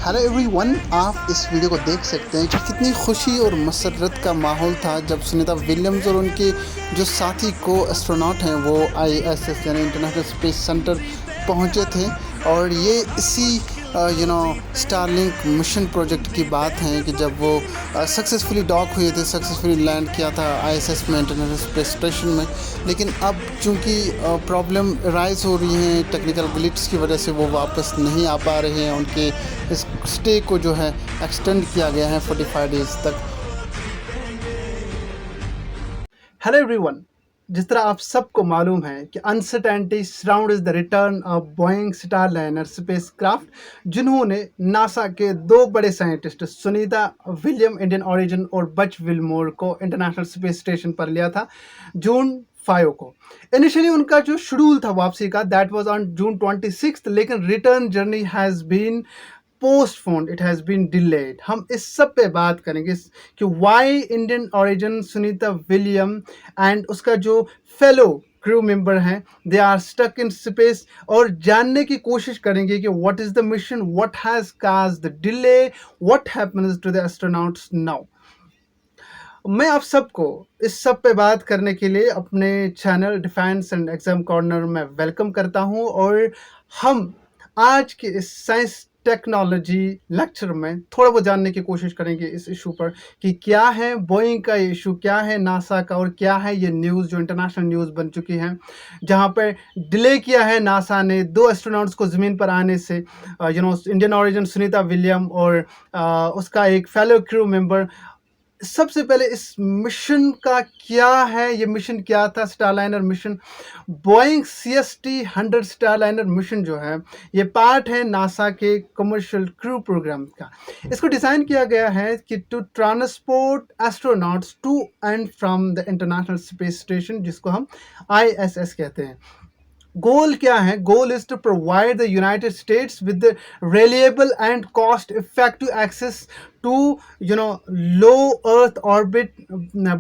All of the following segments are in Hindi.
हेलो एवरीवन, आप इस वीडियो को देख सकते हैं कि कितनी खुशी और मसरत का माहौल था जब सुनीता विलियम्स और उनके जो साथी को एस्ट्रोनॉट हैं वो आईएसएस यानी इंटरनेशनल स्पेस सेंटर पहुंचे थे। और ये इसी स्टारलिंक मिशन प्रोजेक्ट की बात है कि जब वो सक्सेसफुली डॉक हुए थे, सक्सेसफुली लैंड किया था आईएसएस में, इंटरनेशनल स्पेस स्टेशन में। लेकिन अब चूंकि प्रॉब्लम राइज हो रही हैं, टेक्निकल ग्लिच की वजह से वो वापस नहीं आ पा रहे हैं। उनके इस स्टे को जो है एक्सटेंड किया गया है 45 डेज तक। हेलो एवरीवन, जिस तरह आप सबको मालूम है कि uncertainty surrounds the return of Boeing Starliner spacecraft, जिन्होंने नासा के दो बड़े scientist Sunita William Indian origin और बच विलमोर को इंटरनेशनल स्पेस स्टेशन पर लिया था जून 5 को। इनिशियली उनका जो शेड्यूल था वापसी का, दैट वाज ऑन जून 26, लेकिन return journey has been postponed, it has been delayed. हम इस सब पे बात करेंगे कि why Indian origin Sunita William and उसका जो फेलो क्रू मेंबर हैं they are stuck in space, और जानने की कोशिश करेंगे कि what is the mission, what has cause the delay, what happens to the astronauts now. मैं आप सबको इस सब पे बात करने के लिए अपने channel defence and exam corner में वेलकम करता हूं। और हम आज के इस साइंस टेक्नोलॉजी लेक्चर में थोड़ा बहुत जानने की कोशिश करेंगे इस इशू पर कि क्या है बोइंग का इशू, क्या है नासा का, और क्या है ये न्यूज़ जो इंटरनेशनल न्यूज़ बन चुकी है, जहां पे डिले किया है नासा ने दो एस्ट्रोनॉट्स को ज़मीन पर आने से। इंडियन ओरिजिन सुनीता विलियम और उसका एक फेलो क्रू मेंबर। सबसे पहले इस मिशन का क्या है, ये मिशन क्या था Starliner mission. Boeing CST-100 Starliner mission जो है ये पार्ट है नासा के कमर्शियल क्रू प्रोग्राम का। इसको डिज़ाइन किया गया है कि to transport astronauts to and from the international space station, जिसको हम ISS कहते हैं। गोल क्या है? Goal is to provide the United States with the reliable and cost effective access to low earth orbit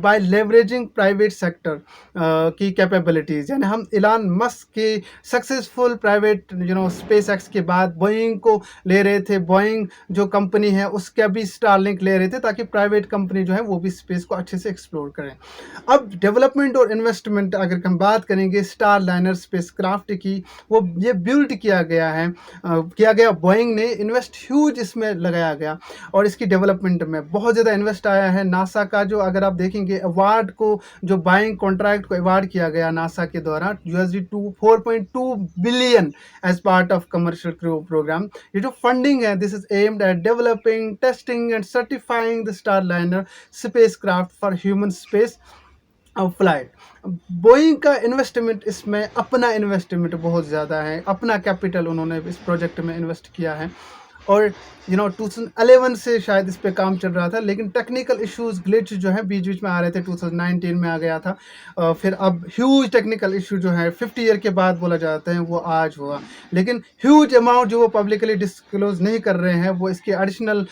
by leveraging private sector की कैपेबिलिटीज। यानी हम इलान मस्क के सक्सेसफुल प्राइवेट स्पेस एक्स के बाद बोइंग को ले रहे थे। बोइंग जो कंपनी है उसका भी स्टारलिंक ले रहे थे ताकि प्राइवेट कंपनी जो है वो भी स्पेस को अच्छे से एक्सप्लोर करें। अब डेवलपमेंट और इन्वेस्टमेंट अगर हम बात करेंगे स्टारलाइनर स्पेस क्राफ्ट की, वो ये बिल्ड किया गया बोइंग ने इन्वेस्ट ह्यूज इसमें लगाया गया और इसकी डेवलपमेंट में बहुत ज़्यादा इन्वेस्ट आया है। नासा का जो अगर आप देखेंगे अवार्ड को, जो बाइंग कॉन्ट्रैक्ट को अवार्ड किया गया नासा के द्वारा $4.2 billion as part of commercial crew program. ये जो फंडिंग है this is aimed at developing, testing and certifying the starliner space craft for human space flight. Boeing का इन्वेस्टमेंट, इसमें अपना इन्वेस्टमेंट बहुत ज़्यादा है, अपना कैपिटल उन्होंने इस प्रोजेक्ट में इन्वेस्ट किया है। और 2011 से शायद इस पे काम चल रहा था, लेकिन टेक्निकल इश्यूज ग्लिच जो है बीच बीच में आ रहे थे। 2019 में आ गया था। फिर अब ह्यूज टेक्निकल इशू जो है 50 ईयर के बाद बोला जाता है वो आज हुआ, लेकिन ह्यूज अमाउंट जो वो पब्लिकली डिस्क्लोज नहीं कर रहे हैं वो इसके एडिशनल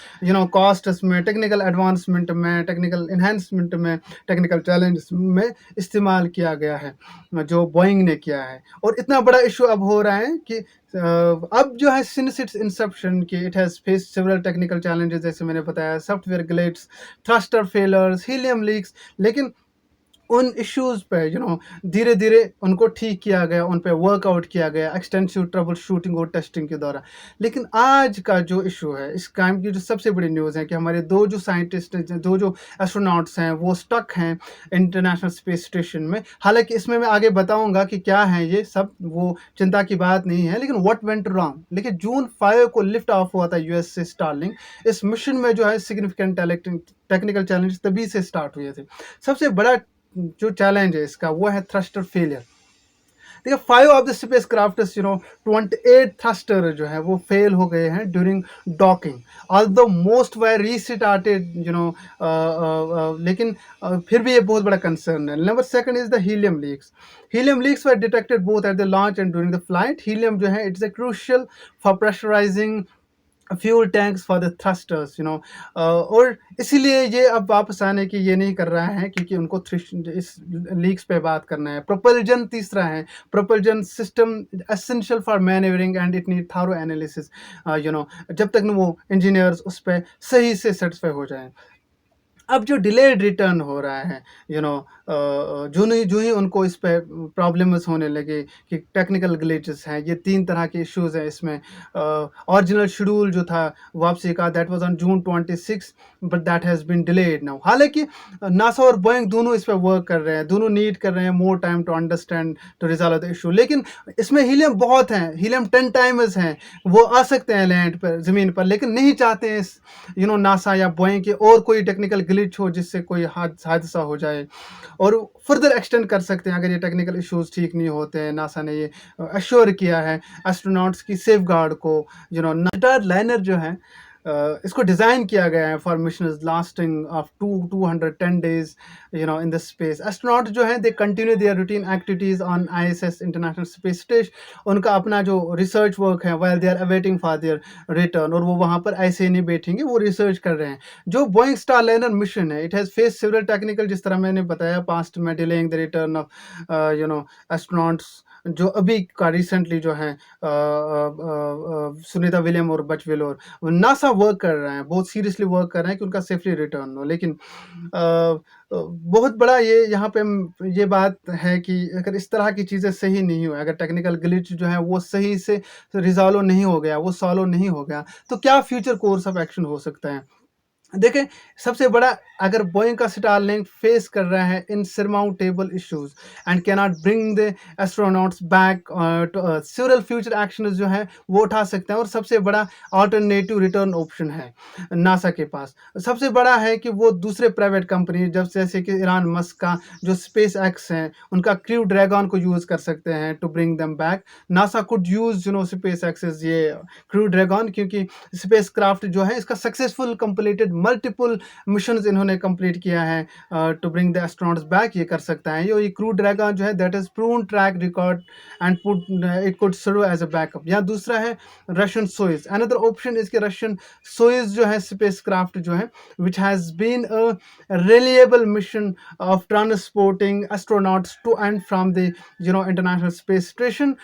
कॉस्ट्स में, टेक्निकल एडवांसमेंट में, टेक्निकल इन्हेंसमेंट में, टेक्निकल चैलेंज में इस्तेमाल किया गया है जो बोइंग ने किया है। और इतना बड़ा इशू अब हो रहा है कि अब जो है सिंस इट्स इंसेप्शन कि it has faced several technical challenges, जैसे मैंने बताया, software glitch, thruster failures, helium leaks. लेकिन उन इश्यूज़ पे धीरे धीरे उनको ठीक किया गया, उन पे वर्कआउट किया गया एक्सटेंसिव ट्रबल शूटिंग और टेस्टिंग के द्वारा। लेकिन आज का जो इशू है, इस टाइम की जो सबसे बड़ी न्यूज़ है कि हमारे दो जो साइंटिस्ट, दो जो एस्ट्रोनॉट्स हैं वो स्टक हैं इंटरनेशनल स्पेस स्टेशन में। हालांकि इसमें मैं आगे बताऊंगा कि क्या है ये सब, वो चिंता की बात नहीं है। लेकिन व्हाट वेंट रॉन्ग, लेकिन जून 5 को लिफ्ट ऑफ हुआ था US से स्टारलिंक। इस मिशन में जो है सिग्निफिकेंट टेक्निकल चैलेंज तभी से स्टार्ट हुए थे। सबसे बड़ा जो चैलेंज है इसका वो है थ्रस्टर फेलियर। देखिए 5 of the space craft 28 thruster जो है वो फेल हो गए हैं ड्यूरिंग डॉकिंग, ऑल्दो मोस्ट वर रीस्टार्टेड लेकिन फिर भी ये बहुत बड़ा कंसर्न है। Number second is the helium leaks. Helium leaks were detected both at the launch and during the flight. Helium जो है it's a crucial for pressurising fuel tanks for the thrusters, और इसीलिए ये अब वापस आने की ये नहीं कर रहा है, क्योंकि उनको इस लीक्स पे बात करना है। प्रोपल्जन तीसरा है, propulsion system essential for manoeuvring and it need thorough analysis, जब तक न वो इंजीनियर्स उस पर सही से सेटिस्फाई हो जाएं। अब जो डिलेड रिटर्न हो रहा है, जो ही उनको इस पे प्रॉब्लम्स होने लगे कि टेक्निकल ग्लिचेस हैं, ये 3 तरह के इश्यूज़ हैं इसमें। ओरिजिनल शेड्यूल जो था वापसी का, that was on June 26, but that has been delayed now. हालाँकि नासा और बोइंग दोनों इस पे वर्क कर रहे हैं, दोनों नीड कर रहे हैं more time to understand to resolve the issue, लेकिन इसमें हीलियम बहुत हैं, हीलियम 10 टाइम्स हैं, वो आ सकते हैं लैंड पर, ज़मीन पर, लेकिन नहीं चाहते हैं नासा या बोइंग के और कोई टेक्निकल ग्लिच हो जिससे कोई हादसा हो जाए, और फर्दर एक्सटेंड कर सकते हैं अगर ये टेक्निकल इश्यूज ठीक नहीं होते हैं। नासा ने ये अश्योर किया है एस्ट्रोनॉट्स की सेफ गार्ड को। रिटायर्ड लाइनर जो है, इसको डिज़ाइन किया गया है for mission lasting of 210 days in the space. Astronaut जो है they continue their routine activities on ISS international space station. उनका अपना जो रिसर्च वर्क है while they are awaiting for their return, और वो वहाँ पर ऐसे ही नहीं बैठेंगे, वो रिसर्च कर रहे हैं। जो बोइंग स्टार लाइनर मिशन है, it has face several technical, जिस तरह मैंने बताया पास्ट में, delaying the return of astronauts, जो अभी का रिसेंटली जो है सुनीता विलियम और बच वेलोर, नासा वर्क कर रहे हैं, बहुत सीरियसली वर्क कर रहे हैं कि उनका सेफली रिटर्न हो। लेकिन बहुत बड़ा ये यहाँ पे ये बात है कि अगर इस तरह की चीज़ें सही नहीं हुई, अगर टेक्निकल ग्लिच जो है वो सही से रिजॉल्व नहीं हो गया, वो सॉल्व नहीं हो गया, तो क्या फ्यूचर कोर्स ऑफ एक्शन हो सकता है। देखें, सबसे बड़ा, अगर बोइंग का स्टारलिंक फेस कर रहा है insurmountable issues and can not bring the astronauts back to earth, several future actions जो हैं वो उठा सकते हैं, और सबसे बड़ा अल्टरनेटिव रिटर्न ऑप्शन है नासा के पास। सबसे बड़ा है कि वो दूसरे प्राइवेट कंपनी, जब जैसे कि इलान मस्क का जो स्पेस एक्स है, उनका क्रू ड्रैगन को यूज़ कर सकते हैं to bring them back. NASA could use SpaceX ये क्रू ड्रैगन, क्योंकि स्पेस क्राफ्ट जो है इसका सक्सेसफुल कंप्लीटेड मल्टीपल मिशंस इन्होंने कंप्लीट किया है to bring the astronauts back, ये कर सकता है। ये क्रू ड्रैगन जो है that is proven track record and put it could serve as a backup. यहाँ दूसरा है Russian Soyuz, another option is के रशियन सोइज जो है स्पेस क्राफ्ट जो है, which has been a reliable mission of transporting astronauts to and from the international space station